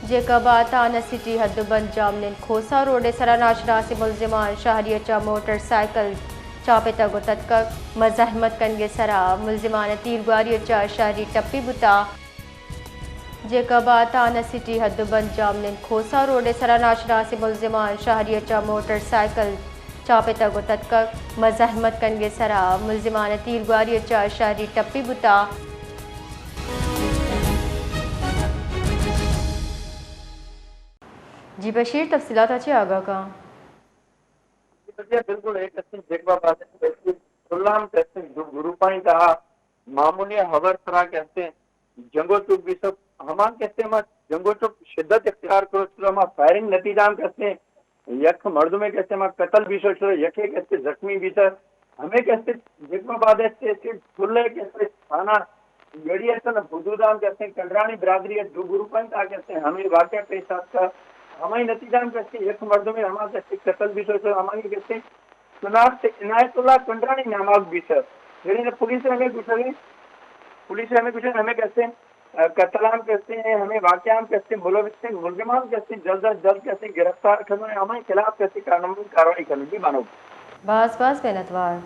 جیکاباد تانا سٹی حدبند جامنن کھوسا روڈ سرا ناشناس ملزمان شہریت چا موٹر سائیکل چاپے تگو تتک مزاحمت کنگے سرا ملزمان تیرگواری چا شہری ٹپی بتا جیکاباد تانا سٹی حدبند جامنن کھوسا روڈ سرا ناشناس ملزمان شہریت چا موٹر سائیکل چاپے تگو تتک مزاحمت کنگے سرا ملزمان تیرگواری چا شہری ٹپی بتا جی بشیر تفصیلات اچھے آگاہ کا بالکل ایک ہم کہتے ہیں گروپائیں کہا معمولی خبر طرح کہتے ہیں جنگو چوک بھی سب ہمان کہتے ہیں جنگو چوک شدت اختیار کرو ہم فائرنگ نتیجہ ہم کہتے ہیں یک مرد میں کہتے ہیں قتل بھی سوچ رہے یکے کہتے زخمی بھی سر ہمیں کہتے جگماباد کھلے کہتے تھانہ گڑی حدود ہم کہتے ہیں کلرانی برادری ہے دو گروپائیں کہا کہتے ہیں ہمیں واقعہ پیش آتا ہمیں نتیجہ ہم کہتے ہیں یک مرد میں ہمارا کہتے قتل بھی سوچ رہے ہماری کہتے ہیں شناخت عنایت اللہ کنڈرانی نامات بھی سر یعنی پولیس نے ہمیں کچھ ہمیں کہتے ہیں قتلان کہتے ہیں ہمیں واقعہ کہتے ہیں ملزمان کہتے ہیں جلد از جلد کہتے ہیں گرفتار کرنا ہمارے خلاف کہتے ہیں قانونی کارروائی کرنے کی مانو باز محنت وار